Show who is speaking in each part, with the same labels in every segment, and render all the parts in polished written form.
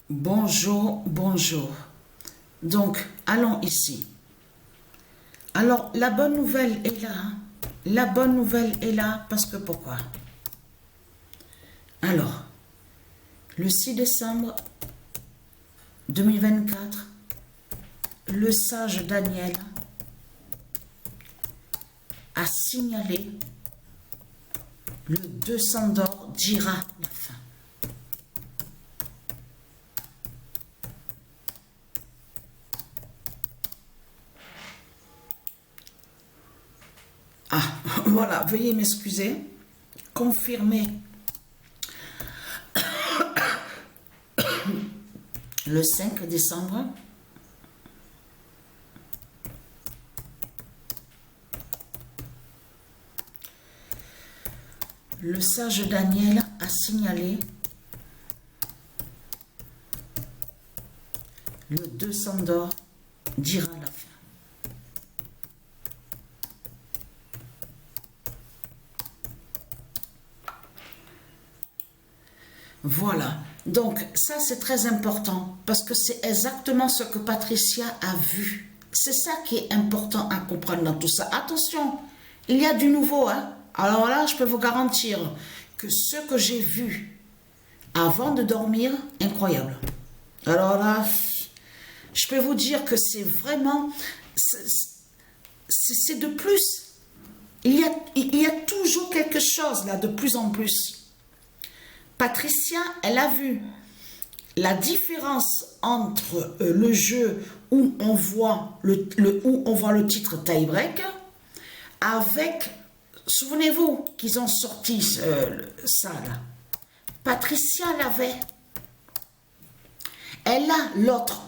Speaker 1: Bonjour, bonjour. Donc, allons ici. Alors, la bonne nouvelle est là. La bonne nouvelle est là parce que pourquoi? Alors, le 6 décembre 2024, le sage Daniel a signalé le 200 d'or dira la fin. Ah, voilà, veuillez m'excuser. Confirmé le 5 décembre. Le sage Daniel a signalé le 200 d'or dira la fin. Voilà, donc ça c'est très important parce que c'est exactement ce que Patricia a vu. C'est ça qui est important à comprendre dans tout ça. Attention, il y a du nouveau, hein. Alors là, je peux vous garantir que ce que j'ai vu avant de dormir, incroyable. Alors là, je peux vous dire que c'est vraiment, c'est de plus. Il y a toujours quelque chose là de plus en plus. Patricia, elle a vu la différence entre le jeu où on voit le titre tie break avec, souvenez-vous qu'ils ont sorti ça là. Patricia l'avait. Elle a l'autre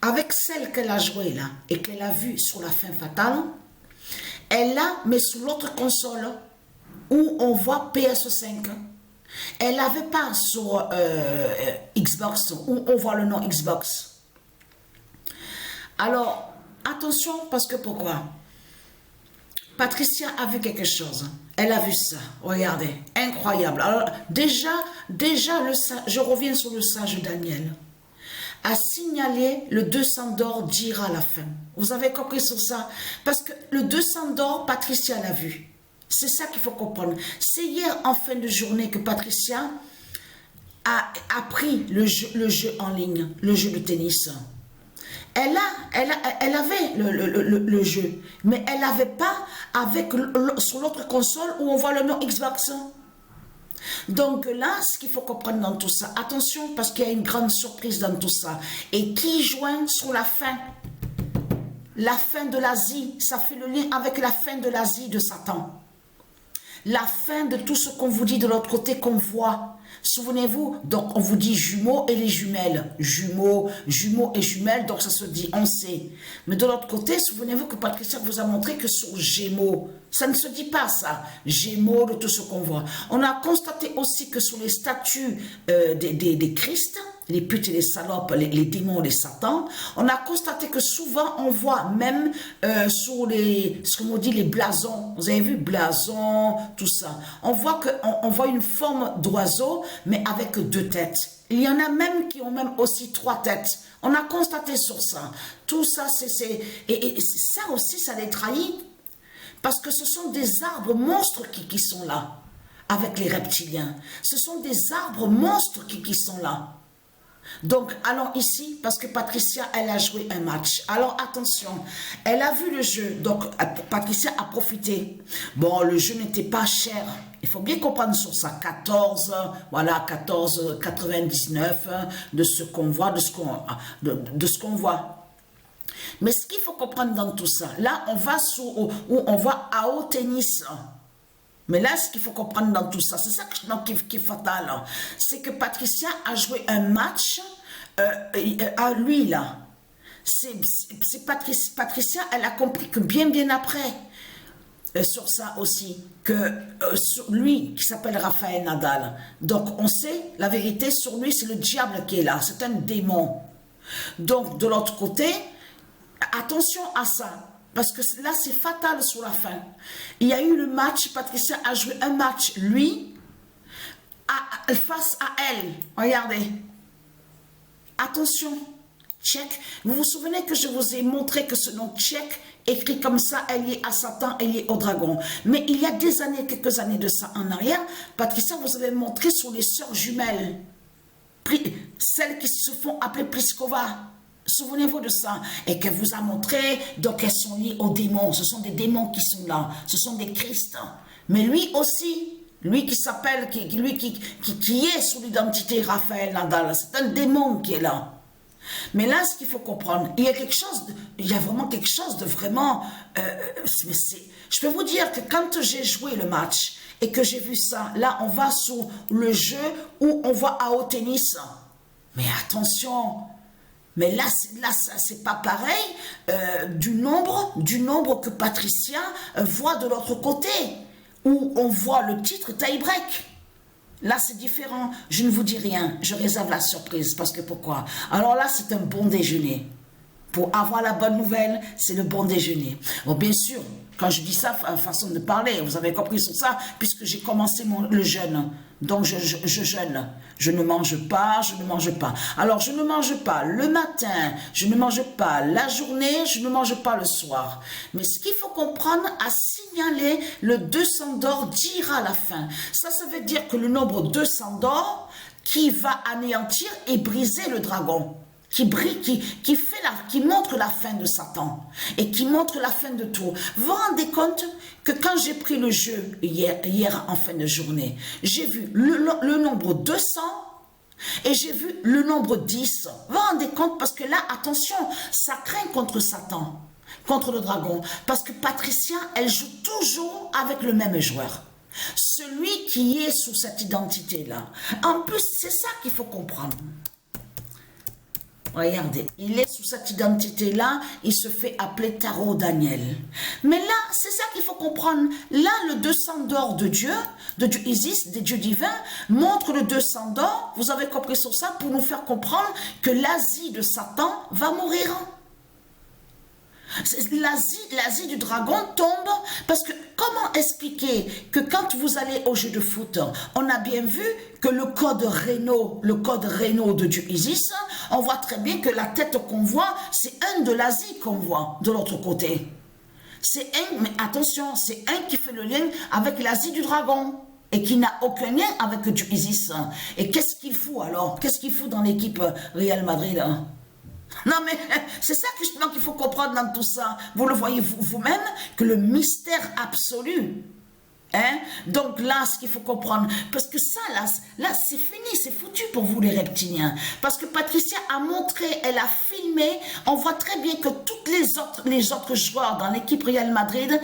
Speaker 1: avec celle qu'elle a jouée là et qu'elle a vue sur la fin fatale. Elle l'a mais sur l'autre console où on voit PS5. Elle n'avait pas sur Xbox, où on voit le nom Xbox. Alors, attention, parce que pourquoi? Patricia a vu quelque chose. Elle a vu ça. Regardez, incroyable. Alors, déjà je reviens sur le sage Daniel. A signalé le 200 d'or dira la fin. Vous avez compris sur ça? Parce que le 200 d'or, Patricia l'a vu. C'est ça qu'il faut comprendre. C'est hier en fin de journée que Patricia a pris le jeu en ligne, le jeu de tennis. Elle avait le jeu, mais elle n'avait pas avec sur l'autre console où on voit le nom Xbox. Donc là, ce qu'il faut comprendre dans tout ça, attention parce qu'il y a une grande surprise dans tout ça. Et qui joint sur la fin de l'Asie, ça fait le lien avec la fin de l'Asie de Satan. La fin de tout ce qu'on vous dit de l'autre côté qu'on voit. Souvenez-vous, donc on vous dit jumeaux et les jumelles. Jumeaux et jumelles, donc ça se dit, on sait. Mais de l'autre côté, souvenez-vous que Patricia vous a montré que sur Gémeaux, ça ne se dit pas ça. Gémeaux de tout ce qu'on voit. On a constaté aussi que sur les statues des Christ, les putes et les salopes, les démons, les satans, on a constaté que souvent on voit même sur ce qu'on dit les blasons, vous avez vu blason, tout ça, on voit une forme d'oiseau mais avec deux têtes. Il y en a même qui ont même aussi trois têtes. On a constaté sur ça. Tout ça, et ça aussi, ça les trahit parce que ce sont des arbres monstres qui sont là avec les reptiliens. Ce sont des arbres monstres qui sont là. Donc, allons ici, parce que Patricia, elle a joué un match. Alors, attention, elle a vu le jeu. Donc, Patricia a profité. Bon, le jeu n'était pas cher. Il faut bien comprendre sur ça. 14,99 de ce qu'on voit, de ce qu'on voit. Mais ce qu'il faut comprendre dans tout ça, là, on va où on voit AO Tennis. Mais là, ce qu'il faut comprendre dans tout ça, c'est ça qui est fatal. C'est que Patricia a joué un match à lui, là. C'est Patricia, elle a compris que bien après, sur ça aussi, que sur lui, qui s'appelle Raphaël Nadal. Donc, on sait, la vérité, sur lui, c'est le diable qui est là. C'est un démon. Donc, de l'autre côté, attention à ça. Parce que là, c'est fatal sur la fin. Il y a eu le match, Patricia a joué un match, lui, face à elle. Regardez. Attention, Tchèque. Vous vous souvenez que je vous ai montré que ce nom Tchèque, écrit comme ça, est lié à Satan, est lié au dragon. Mais il y a des années, quelques années de ça en arrière, Patricia vous avez montré sur les sœurs jumelles, celles qui se font appeler Pliskova. Souvenez-vous de ça. Et qu'elle vous a montré, donc elles sont liées aux démons. Ce sont des démons qui sont là. Ce sont des Christ. Mais lui aussi, lui qui s'appelle, qui est sous l'identité Raphaël Nadal, c'est un démon qui est là. Mais là, ce qu'il faut comprendre, il y a vraiment quelque chose de vraiment... je peux vous dire que quand j'ai joué le match et que j'ai vu ça, là, on va sur le jeu où on voit à haut tennis. Mais attention, mais là c'est pas pareil du nombre que Patricia voit de l'autre côté, où on voit le titre tie-break. Là, c'est différent. Je ne vous dis rien. Je réserve la surprise. Parce que pourquoi? Alors là, c'est un bon déjeuner. Pour avoir la bonne nouvelle, c'est le bon déjeuner. Bon, bien sûr, quand je dis ça, façon de parler, vous avez compris sur ça, puisque j'ai commencé le jeûne. Donc, je jeûne. Je ne mange pas. Alors, je ne mange pas le matin, je ne mange pas la journée, je ne mange pas le soir. Mais ce qu'il faut comprendre, à signaler, le 200 d'or dira à la fin. Ça veut dire que le nombre 200 d'or qui va anéantir et briser le dragon. Qui montre la fin de Satan et qui montre la fin de tout. Vous vous rendez compte que quand j'ai pris le jeu hier en fin de journée, j'ai vu le nombre 200 et j'ai vu le nombre 10. Vous vous rendez compte, parce que là, attention, ça craint contre Satan, contre le dragon, parce que Patricia, elle joue toujours avec le même joueur. Celui qui est sous cette identité-là. En plus, c'est ça qu'il faut comprendre. Regardez, il est sous cette identité-là, il se fait appeler Tarot Daniel. Mais là, c'est ça qu'il faut comprendre. Là, le 200 d'or de Dieu Isis, des dieux divins, montre le 200 d'or, vous avez compris sur ça, pour nous faire comprendre que l'Asie de Satan va mourir. L'Asie du dragon tombe, parce que comment expliquer que quand vous allez au jeu de foot, on a bien vu que le code Renault de Dieu Isis, on voit très bien que la tête qu'on voit, c'est un de l'Asie qu'on voit de l'autre côté. C'est un, mais attention, c'est un qui fait le lien avec l'Asie du dragon et qui n'a aucun lien avec Dieu Isis. Et qu'est-ce qu'il fout alors? Qu'est-ce qu'il fout dans l'équipe Real Madrid? Non mais c'est ça justement qu'il faut comprendre dans tout ça. Vous le voyez vous-même que le mystère absolu. Hein? Donc là, ce qu'il faut comprendre, parce que ça, là c'est fini, c'est foutu pour vous les reptiliens. Parce que Patricia a montré, elle a filmé, on voit très bien que tous les autres joueurs dans l'équipe Real Madrid,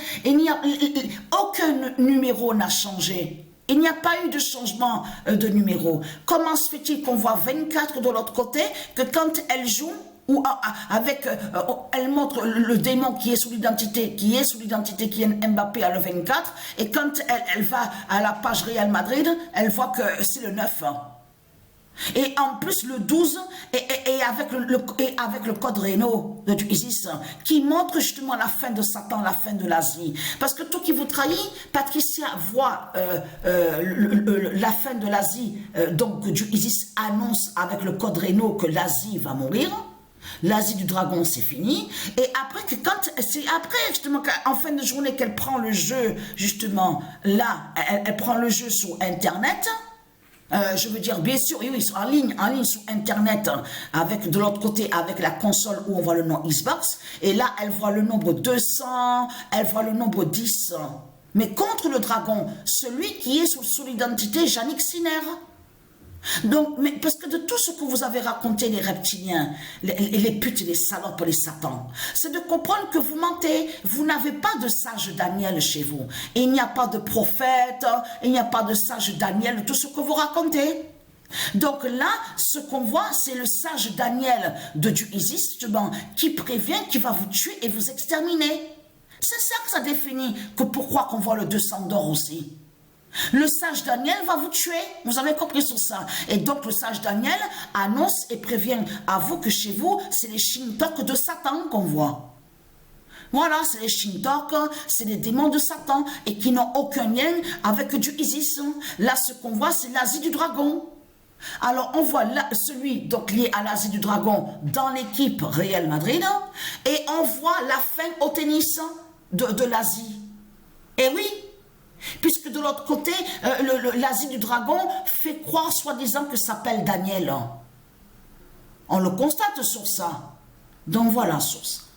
Speaker 1: aucun numéro n'a changé. Il n'y a pas eu de changement de numéro. Comment se fait-il qu'on voit 24 de l'autre côté, que quand elle joue, ou elle montre le démon qui est sous l'identité, qui est Mbappé à le 24, et quand elle va à la page Real Madrid, elle voit que c'est le 9. Et en plus le 12, et avec le code Renault de Isis, qui montre justement la fin de Satan, la fin de l'Asie. Parce que tout qui vous trahit, Patricia voit la fin de l'Asie, donc Isis annonce avec le code Renault que l'Asie va mourir. L'Asie du dragon, c'est fini. Et après, c'est après justement en fin de journée qu'elle prend le jeu, justement, là, elle prend le jeu sur Internet. Je veux dire, bien sûr, oui, en ligne sur Internet, avec de l'autre côté, avec la console où on voit le nom Xbox. Et là, elle voit le nombre 200, elle voit le nombre 10. Mais contre le dragon, celui qui est sous l'identité Yannick Sinner. Donc, mais parce que de tout ce que vous avez raconté, les reptiliens, les putes, les salopes, les satans, c'est de comprendre que vous mentez. Vous n'avez pas de sage Daniel chez vous. Il n'y a pas de prophète, il n'y a pas de sage Daniel, tout ce que vous racontez. Donc là, ce qu'on voit, c'est le sage Daniel de Dieu Isis, justement, qui prévient, qui va vous tuer et vous exterminer. C'est ça que ça définit que pourquoi qu'on voit le 200 d'or aussi. Le sage Daniel va vous tuer, vous avez compris sur ça. Et donc le sage Daniel annonce et prévient à vous que chez vous, c'est les Shintok de Satan qu'on voit. Voilà, c'est les Shintok, c'est les démons de Satan et qui n'ont aucun lien avec Dieu Isis. Là, ce qu'on voit, c'est l'Asie du dragon. Alors, on voit là, celui donc lié à l'Asie du Dragon dans l'équipe Real Madrid et on voit la fin au tennis de l'Asie. Et oui, puisque de l'autre côté, l'Asie du Dragon fait croire soi-disant que ça s'appelle Daniel. On le constate sur ça. Donc voilà, source.